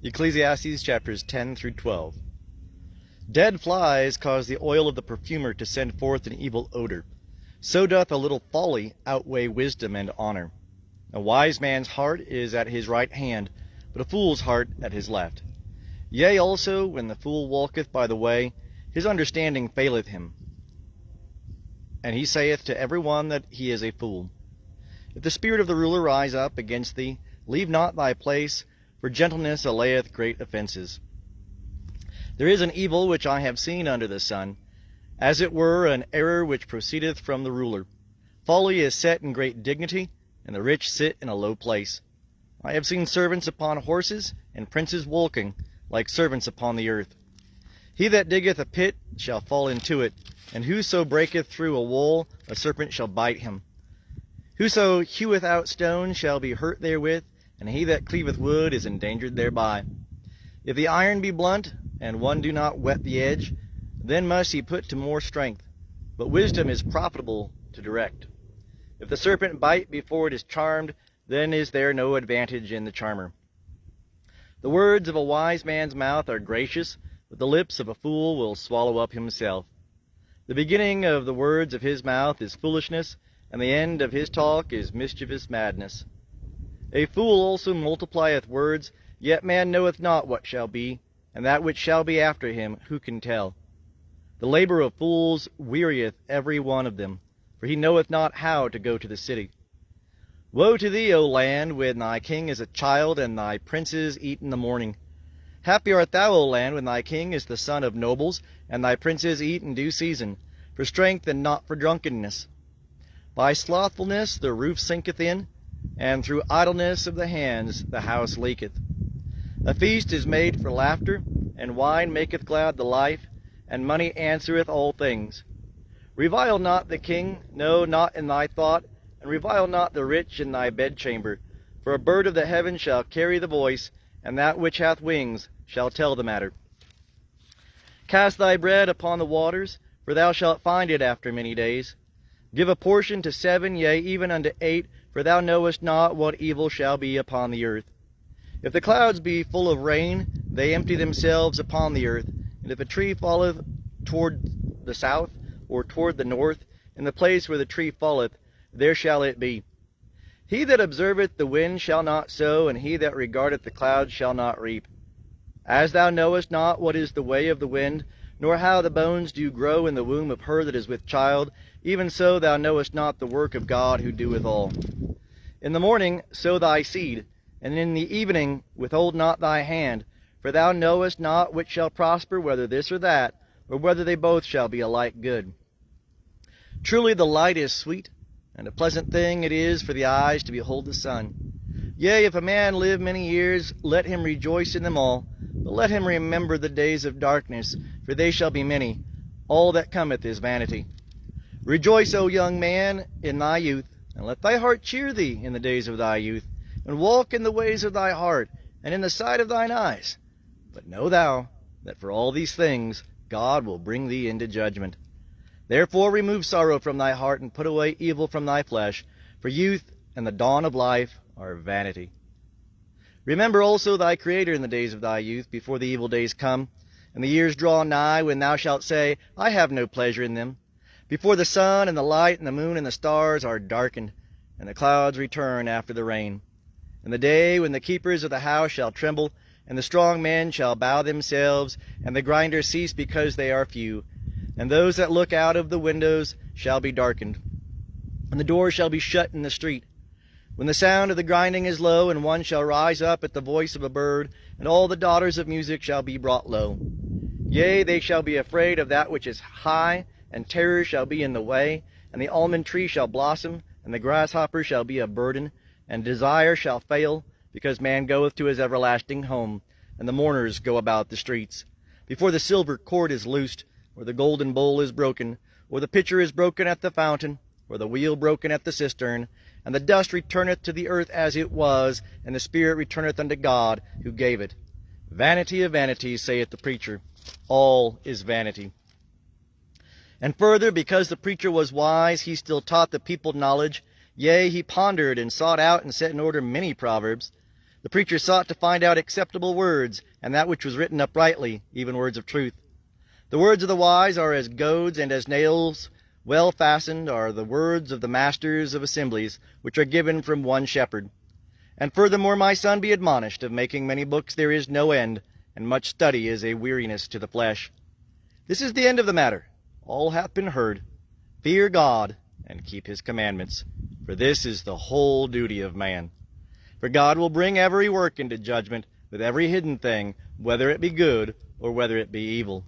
Ecclesiastes chapters 10 through 12. Dead flies cause the oil of the perfumer to send forth an evil odor. So doth a little folly outweigh wisdom and honor. A wise man's heart is at his right hand, but a fool's heart at his left. Yea, also, when the fool walketh by the way, his understanding faileth him. And he saith to every one that he is a fool. If the spirit of the ruler rise up against thee, leave not thy place, for gentleness allayeth great offenses. There is an evil which I have seen under the sun, as it were an error which proceedeth from the ruler. Folly is set in great dignity, and the rich sit in a low place. I have seen servants upon horses, and princes walking, like servants upon the earth. He that diggeth a pit shall fall into it, and whoso breaketh through a wall, a serpent shall bite him. Whoso heweth out stone shall be hurt therewith, and he that cleaveth wood is endangered thereby. If the iron be blunt, and one do not whet the edge, then must he put to more strength. But wisdom is profitable to direct. If the serpent bite before it is charmed, then is there no advantage in the charmer. The words of a wise man's mouth are gracious, but the lips of a fool will swallow up himself. The beginning of the words of his mouth is foolishness, and the end of his talk is mischievous madness. A fool also multiplieth words, yet man knoweth not what shall be, and that which shall be after him, who can tell? The labor of fools wearieth every one of them, for he knoweth not how to go to the city. Woe to thee, O land, when thy king is a child, and thy princes eat in the morning. Happy art thou, O land, when thy king is the son of nobles, and thy princes eat in due season, for strength and not for drunkenness. By slothfulness the roof sinketh in, and through idleness of the hands the house leaketh. A feast is made for laughter, and wine maketh glad the life, and money answereth all things. Revile not the king, no, not in thy thought, and revile not the rich in thy bedchamber. For a bird of the heaven shall carry the voice, and that which hath wings shall tell the matter. Cast thy bread upon the waters, for thou shalt find it after many days. Give a portion to 7, yea, even unto 8, for thou knowest not what evil shall be upon the earth. If the clouds be full of rain, they empty themselves upon the earth. And if a tree falleth toward the south, or toward the north, in the place where the tree falleth, there shall it be. He that observeth the wind shall not sow, and he that regardeth the clouds shall not reap. As thou knowest not what is the way of the wind, nor how the bones do grow in the womb of her that is with child, even so thou knowest not the work of God who doeth all. In the morning sow thy seed, and in the evening withhold not thy hand, for thou knowest not which shall prosper, whether this or that, or whether they both shall be alike good. Truly the light is sweet, and a pleasant thing it is for the eyes to behold the sun. Yea, if a man live many years, let him rejoice in them all, but let him remember the days of darkness, for they shall be many. All that cometh is vanity. Rejoice, O young man, in thy youth, and let thy heart cheer thee in the days of thy youth, and walk in the ways of thy heart, and in the sight of thine eyes. But know thou that for all these things God will bring thee into judgment. Therefore remove sorrow from thy heart, and put away evil from thy flesh, for youth and the dawn of life are vanity. Remember also thy Creator in the days of thy youth, before the evil days come, and the years draw nigh, when thou shalt say, I have no pleasure in them, before the sun and the light and the moon and the stars are darkened, and the clouds return after the rain. And the day when the keepers of the house shall tremble, and the strong men shall bow themselves, and the grinders cease because they are few, and those that look out of the windows shall be darkened, and the doors shall be shut in the street. When the sound of the grinding is low, and one shall rise up at the voice of a bird, and all the daughters of music shall be brought low. Yea, they shall be afraid of that which is high, and terror shall be in the way, and the almond tree shall blossom, and the grasshopper shall be a burden, and desire shall fail, because man goeth to his everlasting home, and the mourners go about the streets. Before the silver cord is loosed, or the golden bowl is broken, or the pitcher is broken at the fountain, or the wheel broken at the cistern, and the dust returneth to the earth as it was, and the spirit returneth unto God who gave it. Vanity of vanities, saith the preacher, all is vanity. And further, because the preacher was wise, he still taught the people knowledge. Yea, he pondered and sought out and set in order many proverbs. The preacher sought to find out acceptable words, and that which was written uprightly, even words of truth. The words of the wise are as goads, and as nails well fastened are the words of the masters of assemblies, which are given from one shepherd. And furthermore, my son, be admonished, of making many books there is no end, and much study is a weariness to the flesh. This is the end of the matter. All hath been heard. Fear God, and keep his commandments, for this is the whole duty of man. For God will bring every work into judgment with every hidden thing, whether it be good or whether it be evil.